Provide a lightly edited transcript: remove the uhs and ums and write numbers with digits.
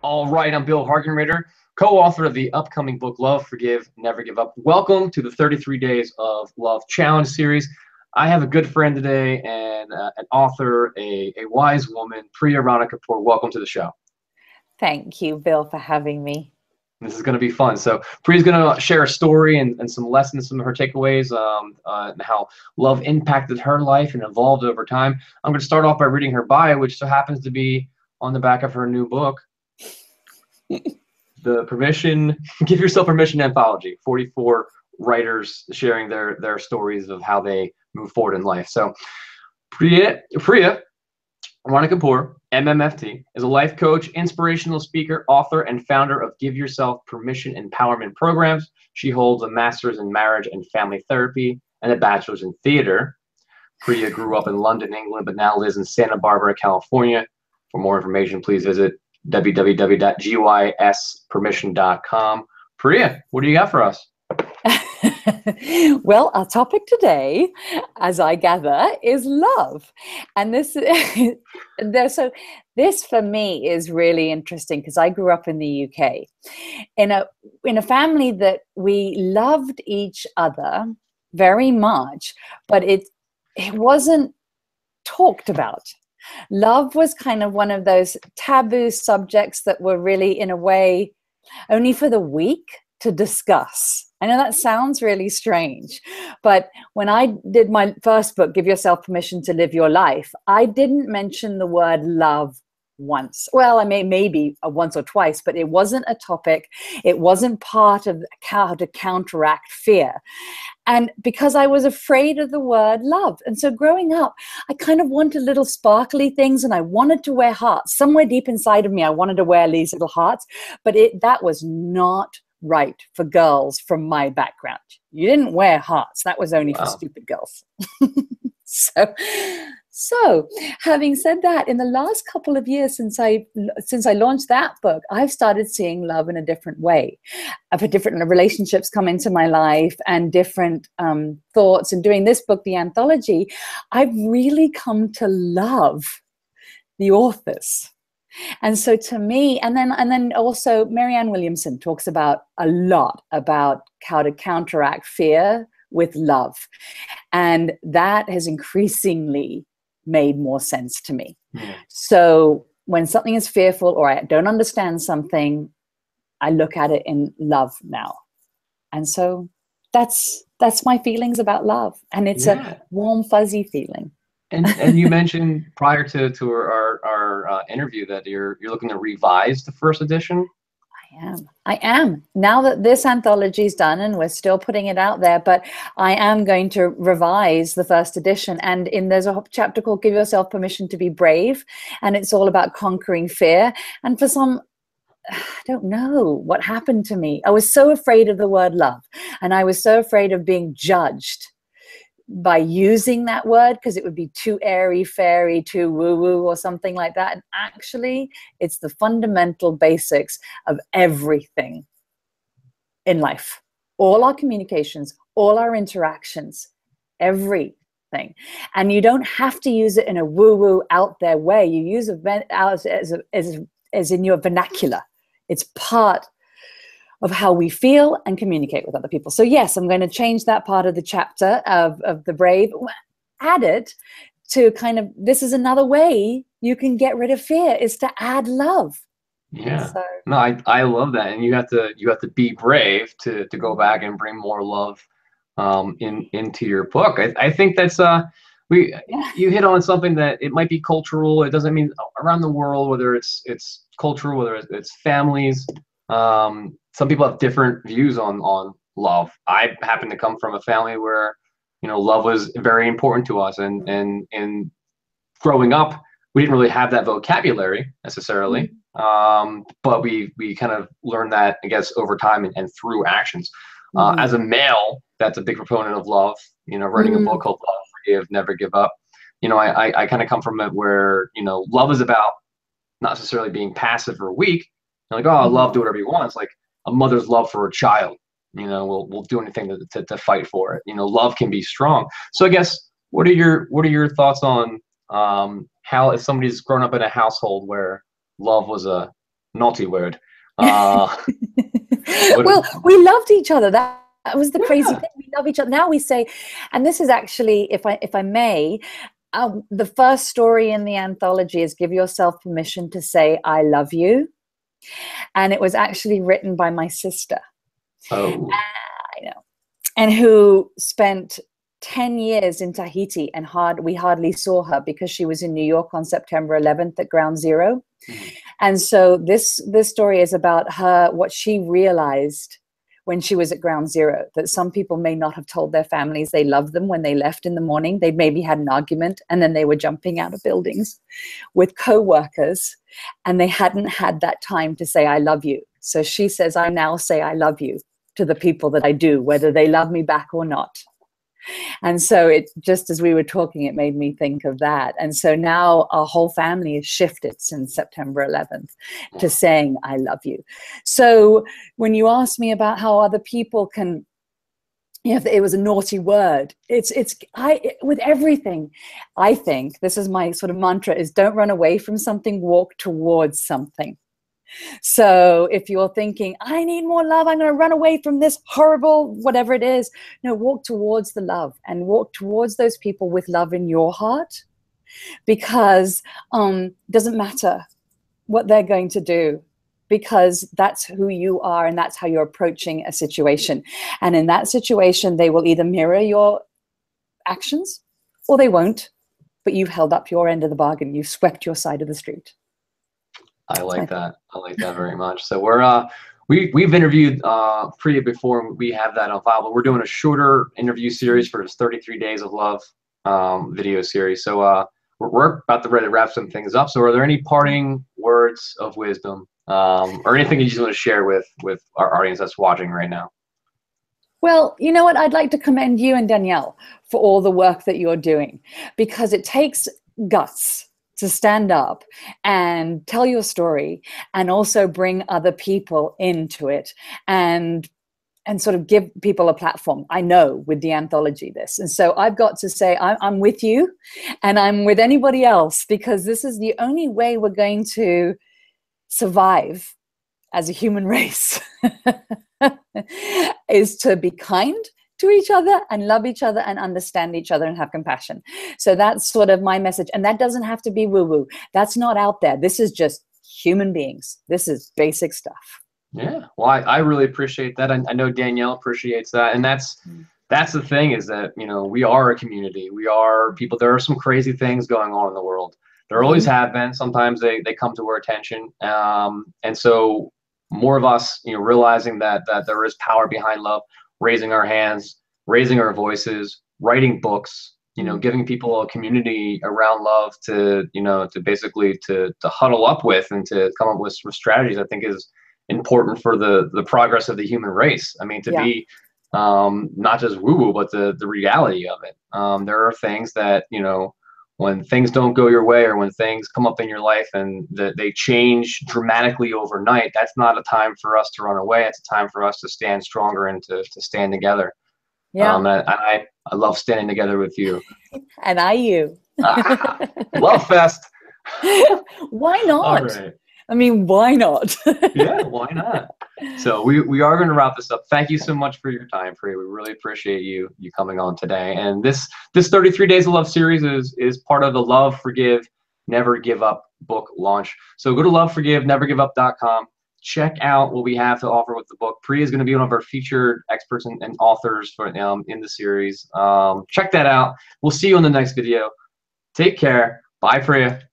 All right, I'm Bill Hargenrader, co-author of the upcoming book, Love, Forgive, Never Give Up. Welcome to the 33 Days of Love Challenge series. I have a good friend today and an author, a wise woman, Priya Rana Kapoor. Welcome to the show. Thank you, Bill, for having me. This is going to be fun. So Priya's going to share a story and some lessons, some of her takeaways, and how love impacted her life and evolved over time. I'm going to start off by reading her bio, which so happens to be on the back of her new book, The Permission, Give Yourself Permission Anthology, 44 writers sharing their stories of how they move forward in life. So Priya Rana Kapoor, MMFT, is a life coach, inspirational speaker, author, and founder of Give Yourself Permission Empowerment Programs. She holds a master's in marriage and family therapy and a bachelor's in theater. Priya grew up in London, England, but now lives in Santa Barbara, California. For more information, please visit www.gyspermission.com. Priya, what do you got for us? Well, our topic today, as I gather, is love. And this for me is really interesting because I grew up in the UK in a family that we loved each other very much, but it wasn't talked about. Love was kind of one of those taboo subjects that were really, in a way, only for the weak to discuss. I know that sounds really strange, but when I did my first book, Give Yourself Permission to Live Your Life, I didn't mention the word love once. Well, I mean, maybe once or twice, but it wasn't a topic. It wasn't part of how to counteract fear. And because I was afraid of the word love. And so growing up, I kind of wanted little sparkly things and I wanted to wear hearts. Somewhere deep inside of me, I wanted to wear these little hearts, but that was not right for girls from my background. You didn't wear hearts. That was only for stupid girls. So having said that, in the last couple of years since I launched that book, I've started seeing love in a different way. I've had different relationships come into my life and different thoughts. And doing this book, the anthology, I've really come to love the authors. And so to me, and then also Marianne Williamson talks about a lot about how to counteract fear with love. And that has increasingly made more sense to me. Yeah. So when something is fearful or I don't understand something, I look at it in love now. And so that's my feelings about love. And it's a warm, fuzzy feeling. And you mentioned prior to our interview that you're looking to revise the first edition. I am. Now that this anthology is done and we're still putting it out there, but I am going to revise the first edition. And there's a chapter called Give Yourself Permission to Be Brave. And it's all about conquering fear. And for some, I don't know what happened to me. I was so afraid of the word love. And I was so afraid of being judged by using that word because it would be too airy fairy, too woo-woo or something like that. And actually, it's the fundamental basics of everything in life. All our communications, all our interactions, everything. And you don't have to use it in a woo-woo out there way. You use it as in your vernacular. It's part of how we feel and communicate with other people. So yes, I'm going to change that part of the chapter of the brave, add it to kind of, this is another way you can get rid of fear, is to add love. Yeah. So, no, I love that. And you have to be brave to go back and bring more love into your book. I think that's you hit on something that it might be cultural. It doesn't mean around the world, whether it's cultural, whether it's families. Some people have different views on love. I happen to come from a family where, love was very important to us. And growing up, we didn't really have that vocabulary necessarily. But we kind of learned that, I guess, over time and through actions. As a male, that's a big proponent of love, writing a book called Love, Forgive, Never Give Up. I kind of come from it where, love is about not necessarily being passive or weak. Like, oh, love, do whatever you want. It's like a mother's love for a child, will do anything to fight for it. Love can be strong. So I guess, what are your thoughts on how, if somebody's grown up in a household where love was a naughty word. Well, we loved each other. That was the crazy thing. We love each other. Now we say, and this is actually, if I may, the first story in the anthology is Give Yourself Permission to Say I Love You. And it was actually written by my sister. Oh. I know. And who spent 10 years in Tahiti, and we hardly saw her because she was in New York on September 11th at Ground Zero. And so this story is about her, what she realized when she was at Ground Zero, that some people may not have told their families they loved them when they left in the morning. They'd maybe had an argument, and then they were jumping out of buildings with co-workers, and they hadn't had that time to say, I love you. So she says, I now say I love you to the people that I do, whether they love me back or not. And so it, just as we were talking, it made me think of that. And so now our whole family has shifted since September 11th to saying, I love you. So when you ask me about how other people can, if it was a naughty word, with everything, I think this is my sort of mantra, is don't run away from something, walk towards something. So if you're thinking, I need more love, I'm going to run away from this horrible, whatever it is, no, walk towards the love, and walk towards those people with love in your heart, because it doesn't matter what they're going to do, because that's who you are, and that's how you're approaching a situation. And in that situation, they will either mirror your actions or they won't, but you've held up your end of the bargain. You've swept your side of the street. I like that. I like that very much. So we've interviewed Priya before, and we have that on file, but we're doing a shorter interview series for this 33 Days of Love video series. So we're about to ready to wrap some things up. So are there any parting words of wisdom or anything you just want to share with our audience that's watching right now? Well, you know what? I'd like to commend you and Danielle for all the work that you're doing, because it takes guts to stand up and tell your story, and also bring other people into it, and sort of give people a platform. I know with the anthology this. And so I've got to say, I'm with you, and I'm with anybody else, because this is the only way we're going to survive as a human race is to be kind to each other and love each other and understand each other and have compassion. So that's sort of my message. And that doesn't have to be woo-woo. That's not out there. This is just human beings. This is basic stuff. Yeah, well, I really appreciate that. I know Danielle appreciates that. And that's the thing, is that, you know, we are a community. We are people. There are some crazy things going on in the world. There always have been. Sometimes they come to our attention. And so more of us, you know, realizing that there is power behind love, raising our hands, raising our voices, writing books, you know, giving people a community around love to, you know, to basically to huddle up with and to come up with some strategies, I think is important for the progress of the human race. I mean, to be not just woo-woo, but the reality of it. There are things that, you know, when things don't go your way, or when things come up in your life and they change dramatically overnight, that's not a time for us to run away. It's a time for us to stand stronger and to stand together. Yeah. And I love standing together with you. And you. Love fest. Why not? All right. I mean, why not? Yeah, why not? So we are going to wrap this up. Thank you so much for your time, Priya. We really appreciate you coming on today. And this 33 Days of Love series is part of the Love, Forgive, Never Give Up book launch. So go to loveforgivenevergiveup.com. Check out what we have to offer with the book. Priya is going to be one of our featured experts and authors for in the series. Check that out. We'll see you in the next video. Take care. Bye, Priya.